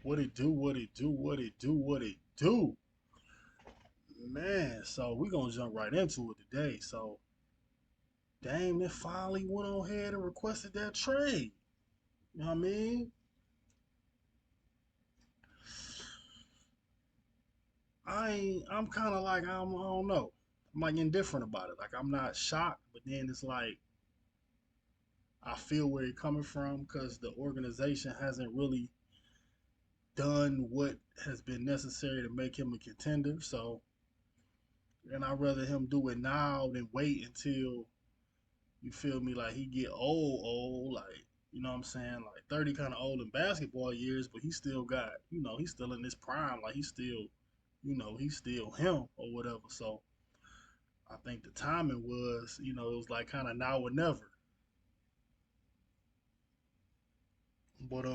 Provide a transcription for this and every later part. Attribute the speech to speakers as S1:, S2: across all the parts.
S1: What it do, what it do, what it do, what it do. Man, so we gonna jump right into it today. So Dame then finally went on ahead and requested that trade. You know what I mean? I'm kinda like I don't know. I'm like indifferent about it. Like I'm not shocked, but then it's like I feel where he's coming from because the organization hasn't really done what has been necessary to make him a contender. So and I'd rather him do it now than wait until you feel me, like he get old, like you know what I'm saying, like 30 kind of old in basketball years, but he still got, he's still in his prime, like he's still, he's still him or whatever. So I think the timing was, it was like kind of now or never. But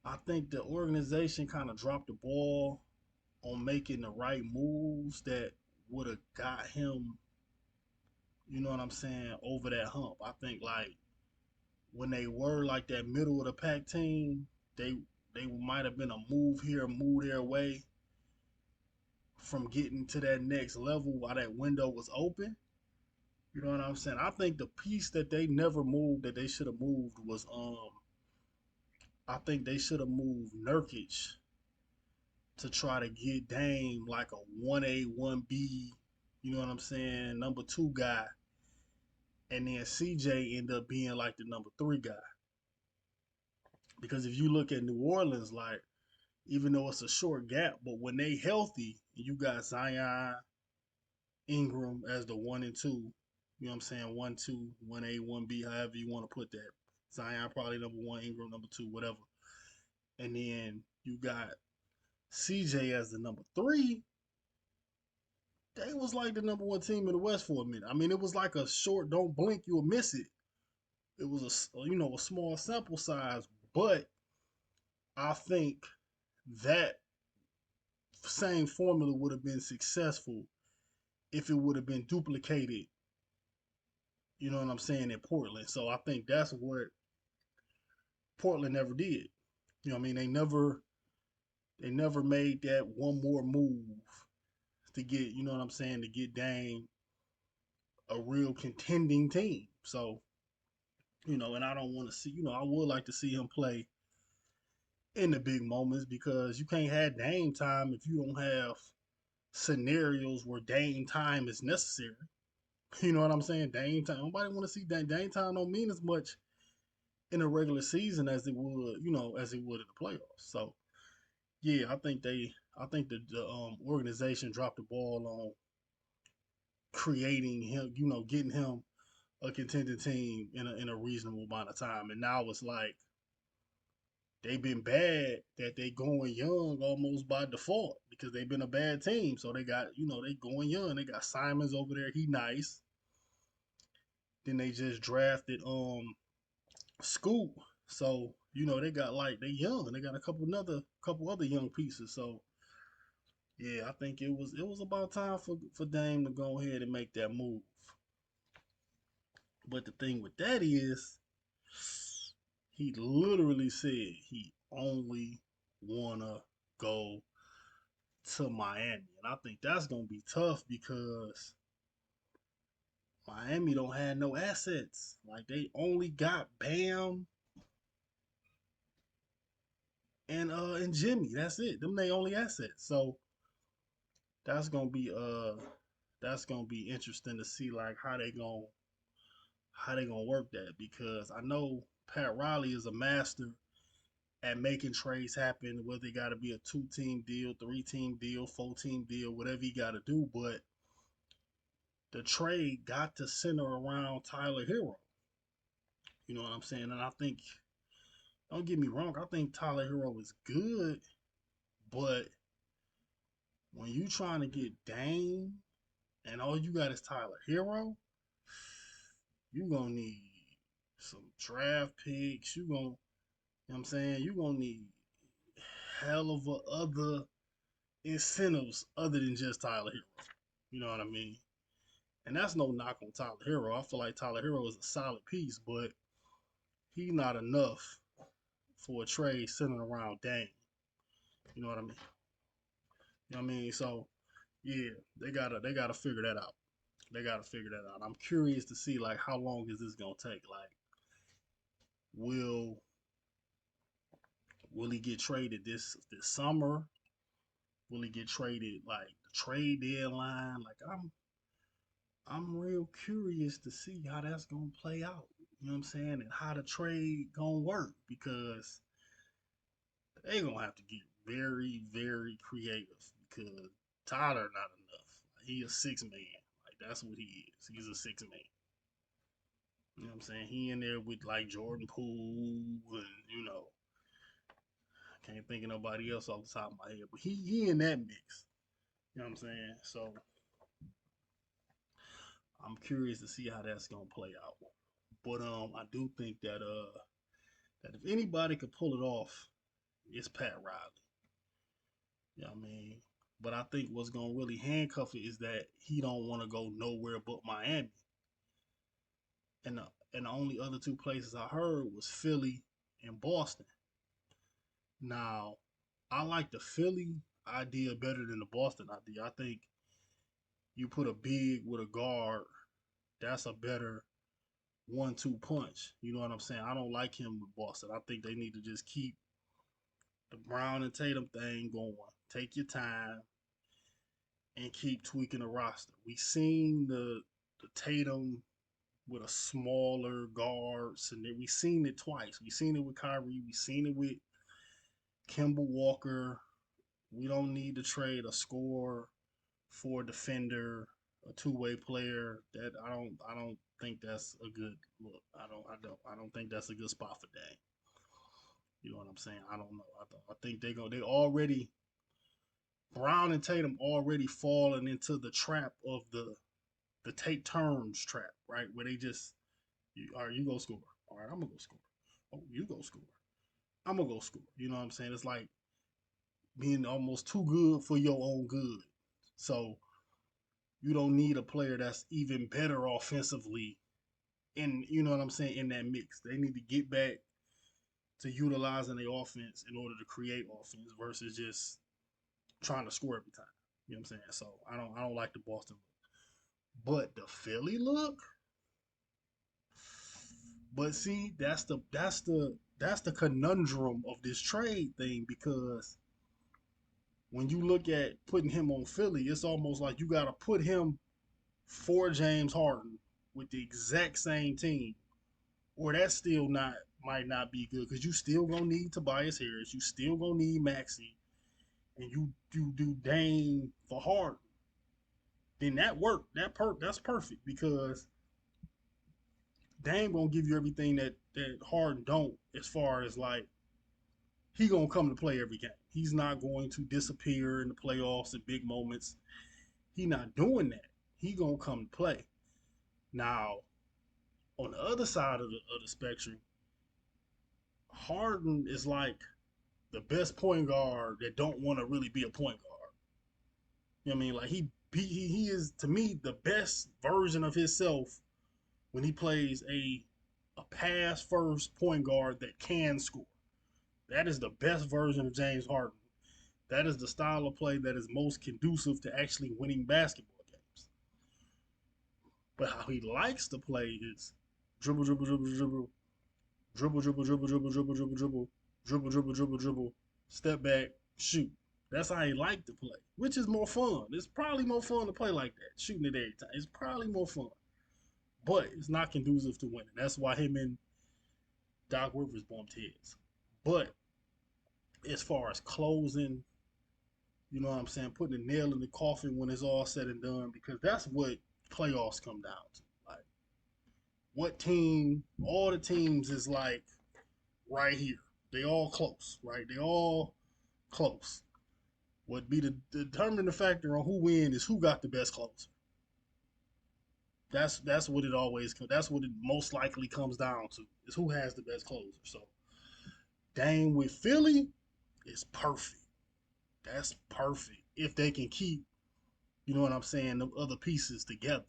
S1: I think the organization kind of dropped the ball on making the right moves that would have got him, you know what I'm saying, over that hump. I think like when they were like that middle of the pack team, they they might have been a move here, a move their way from getting to that next level while that window was open. You know what I'm saying? I think the piece that they never moved that they should have moved was I think they should have moved Nurkic to try to get Dame like a 1A, 1B, you know what I'm saying, number two guy. And then CJ end up being like the number three guy. Because if you look at New Orleans, like even though it's a short gap, but when they healthy, you got Zion, Ingram as the one and two. You know what I'm saying? One, two, 1A, 1B, however you want to put that. Zion probably number one, Ingram number two, whatever. And then you got CJ as the number three. They was like the number one team in the West for a minute. I mean, it was like a short, don't blink, you'll miss it. It was a small sample size, but I think that same formula would have been successful if it would have been duplicated, you know what I'm saying, in Portland. So I think that's what Portland never did. You know what I mean? They never made that one more move to get, you know what I'm saying, to get Dame a real contending team. So, and I don't want to see, I would like to see him play in the big moments because you can't have Dame time if you don't have scenarios where Dame time is necessary. You know what I'm saying? Dame time. Nobody want to see Dame time don't mean as much in a regular season as it would, as it would in the playoffs. So yeah, I think the organization dropped the ball on creating him, getting him a contending team in a reasonable amount of time. And now it's like they've been bad that they going young almost by default because they've been a bad team. So they got, they going young. They got Simons over there. He nice. Then they just drafted Scoop. So, they got like they young. They got a couple other young pieces. So yeah, I think it was about time for Dame to go ahead and make that move. But the thing with that is he literally said he only wanna go to Miami. And I think that's gonna be tough because Miami don't have no assets. Like they only got Bam and Jimmy. That's it. Them they only assets. So that's gonna be interesting to see like how they gonna work that because I know Pat Riley is a master at making trades happen, whether it gotta be a 2-team deal, 3-team deal, 4-team deal, whatever he gotta do, but the trade got to center around Tyler Hero. You know what I'm saying? And I think, don't get me wrong, I think Tyler Hero is good, but when you trying to get Dame and all you got is Tyler Hero, you gonna need some draft picks. You know what I'm saying? You gonna need hell of a other incentives other than just Tyler Hero. You know what I mean? And that's no knock on Tyler Hero. I feel like Tyler Hero is a solid piece, but he's not enough for a trade centered around Dame. You know what I mean? You know what I mean? So yeah, they gotta figure that out. They gotta figure that out. I'm curious to see like how long is this gonna take? Like, will will he get traded this summer? Will he get traded like the trade deadline? Like I'm real curious to see how that's gonna play out. You know what I'm saying? And how the trade gonna work because they gonna have to get very, very creative because Tyler not enough. Like, he a six man. Like that's what he is. He's a six man. You know what I'm saying? He in there with like Jordan Poole and I can't think of nobody else off the top of my head, but he in that mix. You know what I'm saying? So I'm curious to see how that's gonna play out. But I do think that if anybody could pull it off, it's Pat Riley. You know what I mean? But I think what's gonna really handcuff it is that he don't want to go nowhere but Miami. And the only other two places I heard was Philly and Boston. Now, I like the Philly idea better than the Boston idea. I think you put a big with a guard, that's a better 1-2 punch. You know what I'm saying? I don't like him with Boston. I think they need to just keep the Brown and Tatum thing going. Take your time and keep tweaking the roster. We seen the Tatum with a smaller guard, and we seen it twice. We seen it with Kyrie. We seen it with Kemba Walker. We don't need to trade a scorer for a defender, a two-way player. That I don't think that's a good look. I don't think that's a good spot for Dame. You know what I'm saying? I don't know. I think they already Brown and Tatum already falling into the trap of the take turns trap, right? Where they just all right, you go score. All right, I'm gonna go score. Oh, you go score. I'm gonna go score. You know what I'm saying? It's like being almost too good for your own good. So you don't need a player that's even better offensively in you know what I'm saying in that mix. They need to get back to utilizing the offense in order to create offense versus just trying to score every time. You know what I'm saying? So I don't like the Boston look. But the Philly look, but see, that's the conundrum of this trade thing because when you look at putting him on Philly, it's almost like you gotta put him for James Harden with the exact same team, or that's still not might not be good because you still gonna need Tobias Harris, you still gonna need Maxey, and you do Dame for Harden. Then that work that's perfect because Dame gonna give you everything that Harden don't as far as like he gonna come to play every game. He's not going to disappear in the playoffs at big moments. He not doing that. He gonna come to play. Now, on the other side of the spectrum, Harden is like the best point guard that don't want to really be a point guard. You know what I mean? Like he is to me the best version of himself when he plays a pass first point guard that can score. That is the best version of James Harden. That is the style of play that is most conducive to actually winning basketball games. But how he likes to play is dribble, dribble, dribble, dribble, dribble, dribble, dribble, dribble, dribble, dribble, dribble, dribble, dribble, dribble, dribble, step back, shoot. That's how he liked to play, which is more fun. It's probably more fun to play like that, shooting it every time. It's probably more fun, but it's not conducive to winning. That's why him and Doc Rivers bumped heads. But as far as closing, you know what I'm saying, putting a nail in the coffin when it's all said and done, because that's what playoffs come down to. Like, what team, all the teams is like right here. They all close, right? They all close. What be the determining factor on who win is who got the best closer. That's what it always comes. That's what it most likely comes down to is who has the best closer. So Dame with Philly is perfect. That's perfect if they can keep, you know what I'm saying, the other pieces together.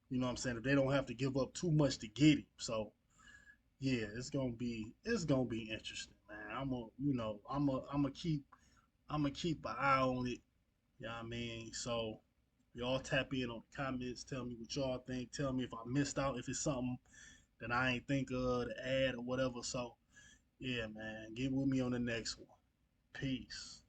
S1: You know what I'm saying? If they don't have to give up too much to get him. So yeah, it's gonna be interesting, I'm gonna keep an eye on it. You know what I mean? So y'all tap in on the comments. Tell me what y'all think. Tell me if I missed out. If it's something that I ain't think of to add or whatever. So yeah, man, get with me on the next one. Peace.